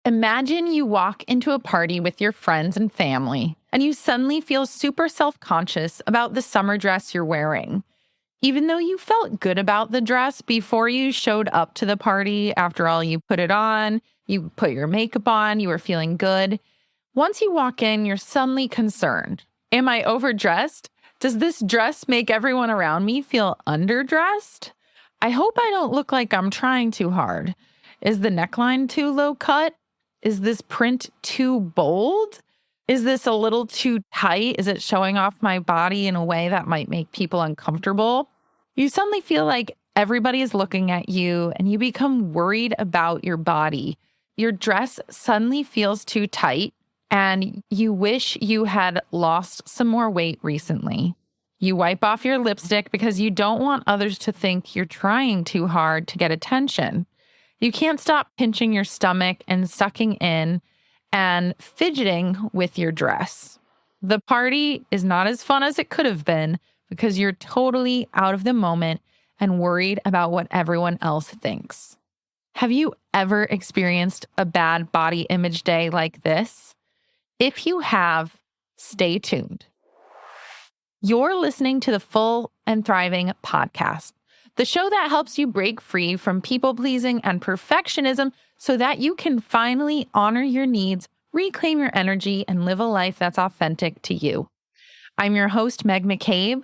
Imagine you walk into a party with your friends and family, and you suddenly feel super self-conscious about the summer dress you're wearing. Even though you felt good about the dress before you showed up to the party, after all, you put it on, you put your makeup on, you were feeling good. Once you walk in, you're suddenly concerned. Am I overdressed? Does this dress make everyone around me feel underdressed? I hope I don't look like I'm trying too hard. Is the neckline too low cut? Is this print too bold? Is this a little too tight? Is it showing off my body in a way that might make people uncomfortable? You suddenly feel like everybody is looking at you and you become worried about your body. Your dress suddenly feels too tight and you wish you had lost some more weight recently. You wipe off your lipstick because you don't want others to think you're trying too hard to get attention. You can't stop pinching your stomach and sucking in and fidgeting with your dress. The party is not as fun as it could have been because you're totally out of the moment and worried about what everyone else thinks. Have you ever experienced a bad body image day like this? If you have, stay tuned. You're listening to the Full and Thriving podcast, the show that helps you break free from people-pleasing and perfectionism so that you can finally honor your needs, reclaim your energy, and live a life that's authentic to you. I'm your host, Meg McCabe,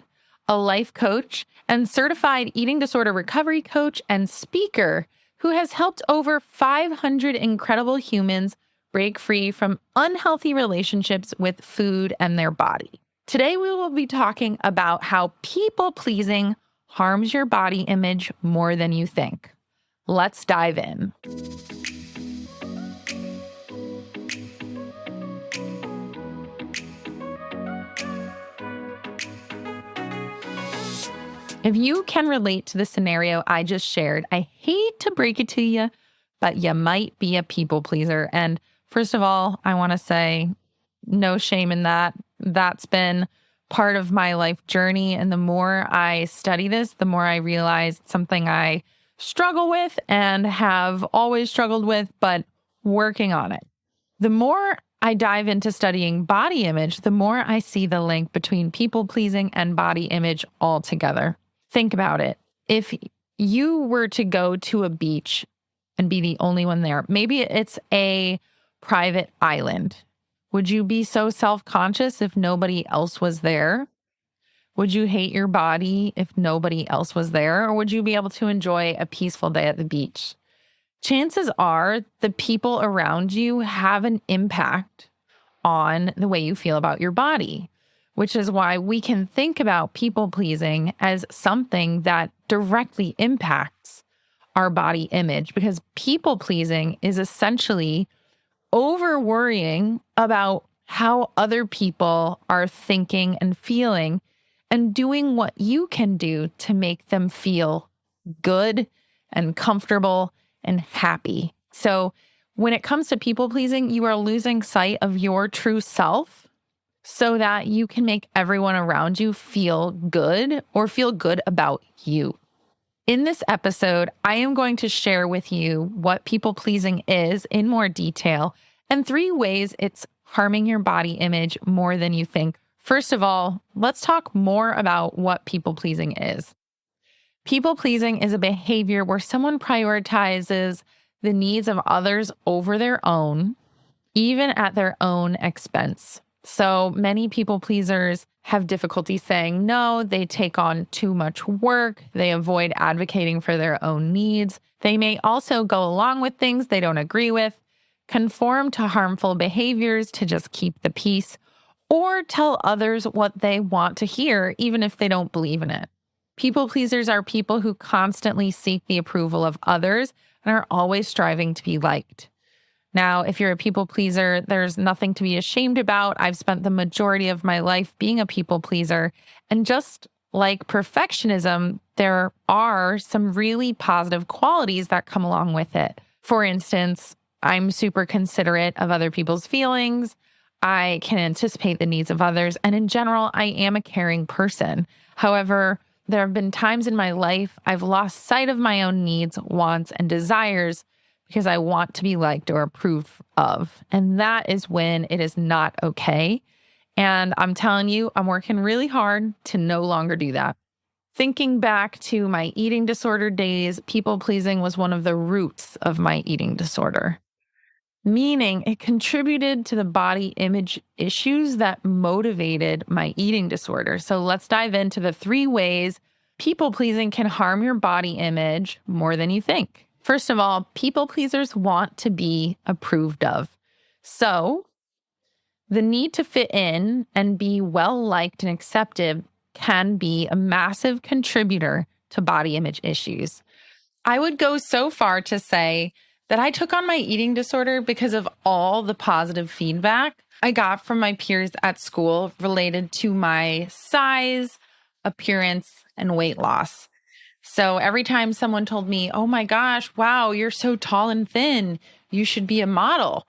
a life coach and certified eating disorder recovery coach and speaker who has helped over 500 incredible humans break free from unhealthy relationships with food and their body. Today, we will be talking about how people-pleasing harms your body image more than you think. Let's dive in. If you can relate to the scenario I just shared, I hate to break it to you, but you might be a people pleaser. And first of all, I want to say no shame in that. That's been part of my life journey. And the more I study this, the more I realize it's something I struggle with and have always struggled with, but working on it. The more I dive into studying body image, the more I see the link between people pleasing and body image altogether. Think about it. If you were to go to a beach and be the only one there, maybe it's a private island. Would you be so self-conscious if nobody else was there? Would you hate your body if nobody else was there? Or would you be able to enjoy a peaceful day at the beach? Chances are the people around you have an impact on the way you feel about your body, which is why we can think about people-pleasing as something that directly impacts our body image, because people-pleasing is essentially over worrying about how other people are thinking and feeling and doing what you can do to make them feel good and comfortable and happy. So when it comes to people pleasing, you are losing sight of your true self so that you can make everyone around you feel good or feel good about you. In this episode, I am going to share with you what people-pleasing is in more detail and 3 ways it's harming your body image more than you think. First of all, let's talk more about what people-pleasing is. People-pleasing is a behavior where someone prioritizes the needs of others over their own, even at their own expense. So many people pleasers have difficulty saying no, they take on too much work, they avoid advocating for their own needs. They may also go along with things they don't agree with, conform to harmful behaviors to just keep the peace, or tell others what they want to hear, even if they don't believe in it. People pleasers are people who constantly seek the approval of others and are always striving to be liked. Now, if you're a people pleaser, there's nothing to be ashamed about. I've spent the majority of my life being a people pleaser. And just like perfectionism, there are some really positive qualities that come along with it. For instance, I'm super considerate of other people's feelings. I can anticipate the needs of others. And in general, I am a caring person. However, there have been times in my life I've lost sight of my own needs, wants, and desires because I want to be liked or approved of. And that is when it is not okay. And I'm telling you, I'm working really hard to no longer do that. Thinking back to my eating disorder days, people pleasing was one of the roots of my eating disorder, meaning it contributed to the body image issues that motivated my eating disorder. So let's dive into the 3 ways people pleasing can harm your body image more than you think. First of all, people pleasers want to be approved of. So the need to fit in and be well liked and accepted can be a massive contributor to body image issues. I would go so far to say that I took on my eating disorder because of all the positive feedback I got from my peers at school related to my size, appearance, and weight loss. So every time someone told me, "Oh my gosh, wow, you're so tall and thin, you should be a model,"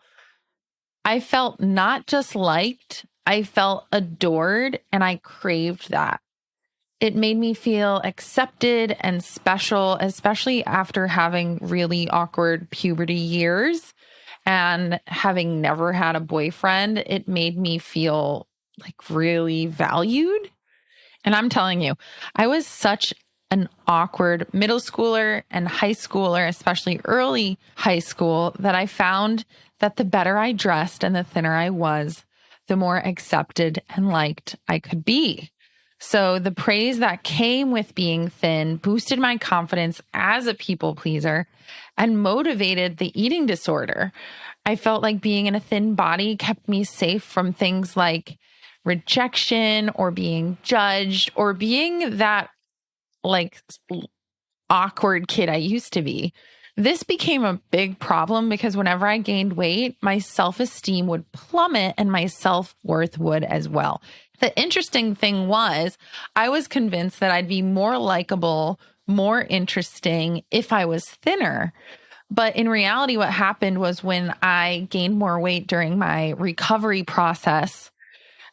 I felt not just liked, I felt adored, and I craved that. It made me feel accepted and special, especially after having really awkward puberty years and having never had a boyfriend. It made me feel like really valued. And I'm telling you, I was such an awkward middle schooler and high schooler, especially early high school, that I found that the better I dressed and the thinner I was, the more accepted and liked I could be. So the praise that came with being thin boosted my confidence as a people pleaser and motivated the eating disorder. I felt like being in a thin body kept me safe from things like rejection or being judged or being that like awkward kid I used to be. This became a big problem because whenever I gained weight, my self-esteem would plummet and my self-worth would as well. The interesting thing was, I was convinced that I'd be more likable, more interesting if I was thinner. But in reality, what happened was when I gained more weight during my recovery process,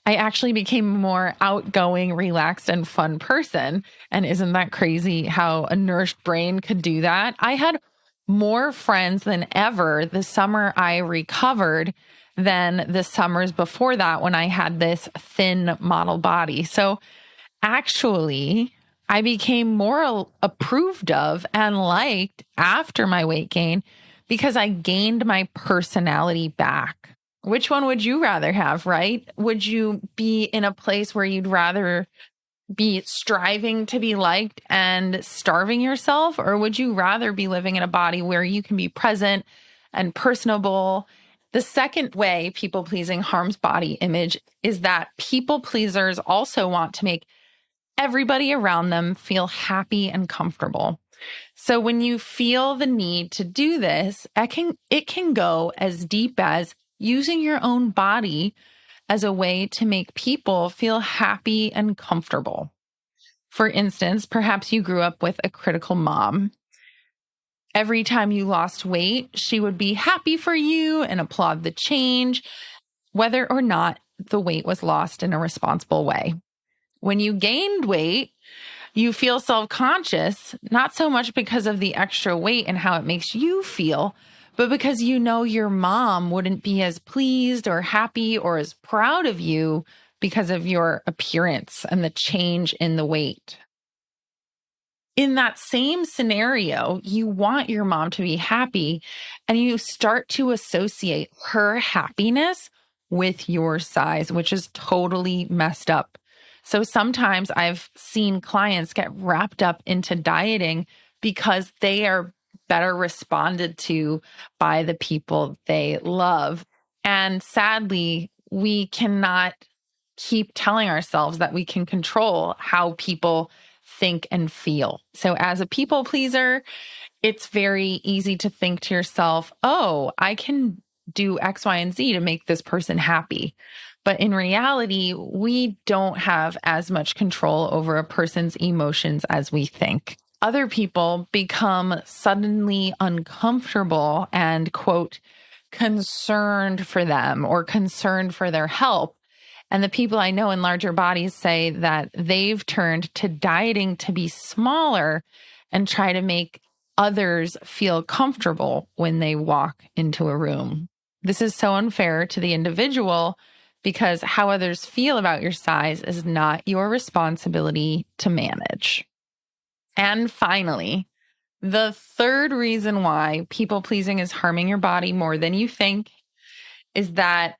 I actually became a more outgoing, relaxed, and fun person. And isn't that crazy how a nourished brain could do that? I had more friends than ever the summer I recovered than the summers before that when I had this thin model body. So actually, I became more approved of and liked after my weight gain because I gained my personality back. Which one would you rather have, right? Would you be in a place where you'd rather be striving to be liked and starving yourself? Or would you rather be living in a body where you can be present and personable? The second way people pleasing harms body image is that people pleasers also want to make everybody around them feel happy and comfortable. So when you feel the need to do this, it can go as deep as using your own body as a way to make people feel happy and comfortable. For instance, perhaps you grew up with a critical mom. Every time you lost weight, she would be happy for you and applaud the change, whether or not the weight was lost in a responsible way. When you gained weight, you feel self-conscious, not so much because of the extra weight and how it makes you feel, but because you know your mom wouldn't be as pleased or happy or as proud of you because of your appearance and the change in the weight. In that same scenario, you want your mom to be happy, and you start to associate her happiness with your size, which is totally messed up. So sometimes I've seen clients get wrapped up into dieting because they are better responded to by the people they love. And sadly, we cannot keep telling ourselves that we can control how people think and feel. So as a people pleaser, it's very easy to think to yourself, oh, I can do X, Y, and Z to make this person happy. But in reality, we don't have as much control over a person's emotions as we think. Other people become suddenly uncomfortable and, quote, concerned for them or concerned for their help. And the people I know in larger bodies say that they've turned to dieting to be smaller and try to make others feel comfortable when they walk into a room. This is so unfair to the individual because how others feel about your size is not your responsibility to manage. And finally, the third reason why people pleasing is harming your body more than you think is that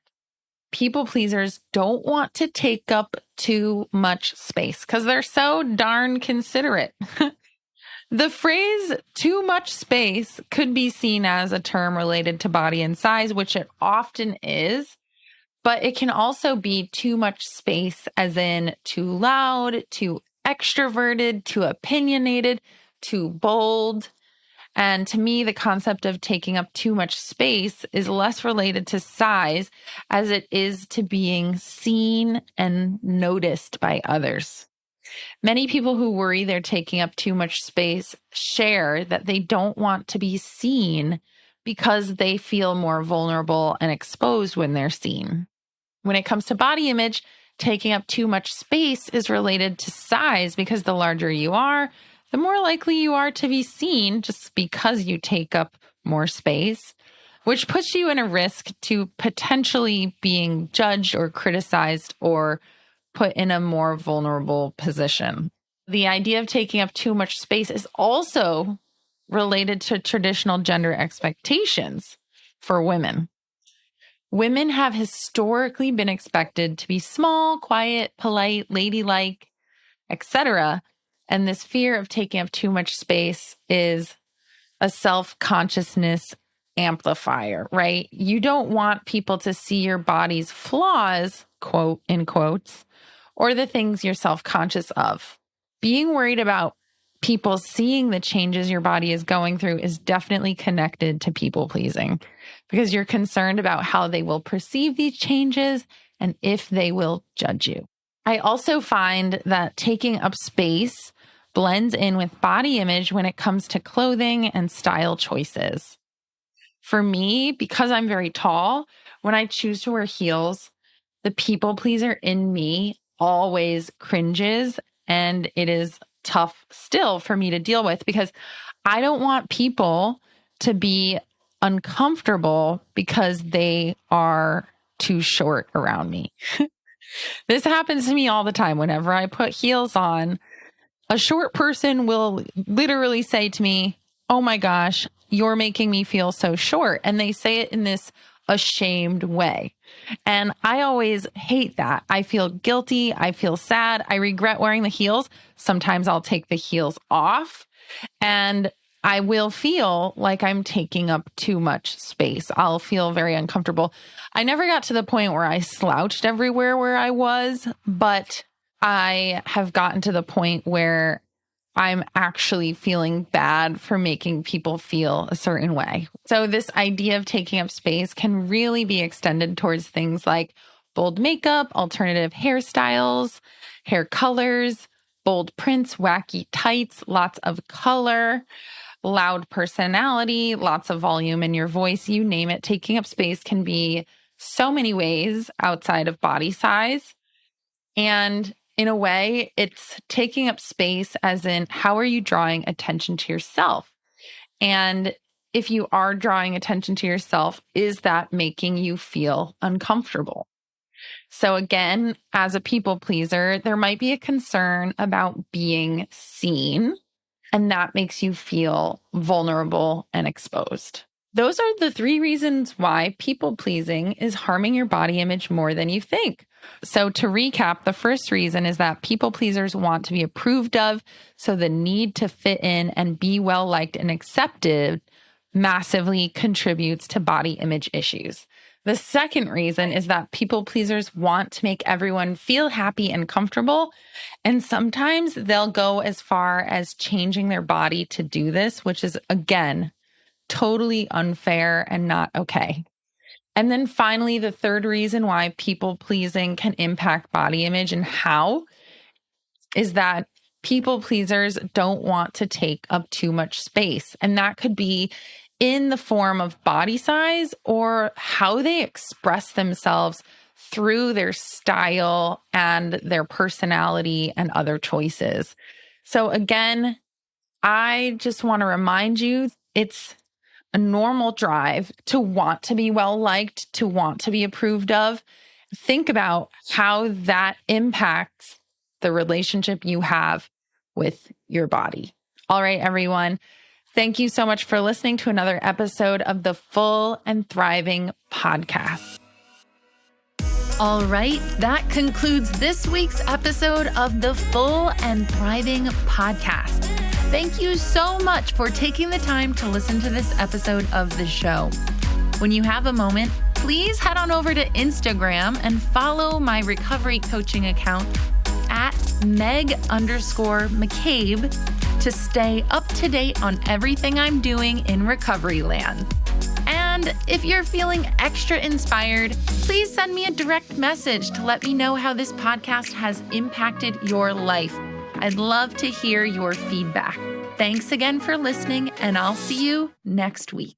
people pleasers don't want to take up too much space because they're so darn considerate. The phrase too much space could be seen as a term related to body and size, which it often is, but it can also be too much space as in too loud, too extroverted, too opinionated, too bold. And to me, the concept of taking up too much space is less related to size as it is to being seen and noticed by others. Many people who worry they're taking up too much space share that they don't want to be seen because they feel more vulnerable and exposed when they're seen. When it comes to body image, taking up too much space is related to size because the larger you are, the more likely you are to be seen just because you take up more space, which puts you in a risk to potentially being judged or criticized or put in a more vulnerable position. The idea of taking up too much space is also related to traditional gender expectations for women. Women have historically been expected to be small, quiet, polite, ladylike, etc. And this fear of taking up too much space is a self-consciousness amplifier, right? You don't want people to see your body's flaws, quote, in quotes, or the things you're self-conscious of. Being worried about people seeing the changes your body is going through is definitely connected to people pleasing because you're concerned about how they will perceive these changes and if they will judge you. I also find that taking up space blends in with body image when it comes to clothing and style choices. For me, because I'm very tall, when I choose to wear heels, the people pleaser in me always cringes, and it is tough still for me to deal with because I don't want people to be uncomfortable because they are too short around me. This happens to me all the time. Whenever I put heels on, a short person will literally say to me, "Oh my gosh, you're making me feel so short." And they say it in this ashamed way. And I always hate that. I feel guilty. I feel sad. I regret wearing the heels. Sometimes I'll take the heels off and I will feel like I'm taking up too much space. I'll feel very uncomfortable. I never got to the point where I slouched everywhere where I was, but I have gotten to the point where I'm actually feeling bad for making people feel a certain way. So this idea of taking up space can really be extended towards things like bold makeup, alternative hairstyles, hair colors, bold prints, wacky tights, lots of color, loud personality, lots of volume in your voice, you name it. Taking up space can be so many ways outside of body size. And in a way, it's taking up space as in how are you drawing attention to yourself? And if you are drawing attention to yourself, is that making you feel uncomfortable? So again, as a people pleaser, there might be a concern about being seen, and that makes you feel vulnerable and exposed. Those are the 3 reasons why people pleasing is harming your body image more than you think. So to recap, the first reason is that people pleasers want to be approved of, so the need to fit in and be well liked and accepted massively contributes to body image issues. The second reason is that people pleasers want to make everyone feel happy and comfortable, and sometimes they'll go as far as changing their body to do this, which is, again, totally unfair and not okay. And then finally, the third reason why people pleasing can impact body image and how is that people pleasers don't want to take up too much space. And that could be in the form of body size or how they express themselves through their style and their personality and other choices. So again, I just want to remind you, it's a normal drive to want to be well liked, to want to be approved of. Think about how that impacts the relationship you have with your body. All right, everyone. Thank you so much for listening to another episode of the Full and Thriving podcast. All right, that concludes this week's episode of the Full and Thriving podcast. Thank you so much for taking the time to listen to this episode of the show. When you have a moment, please head on over to Instagram and follow my recovery coaching account at Meg_McCabe to stay up to date on everything I'm doing in recovery land. And if you're feeling extra inspired, please send me a direct message to let me know how this podcast has impacted your life. I'd love to hear your feedback. Thanks again for listening, and I'll see you next week.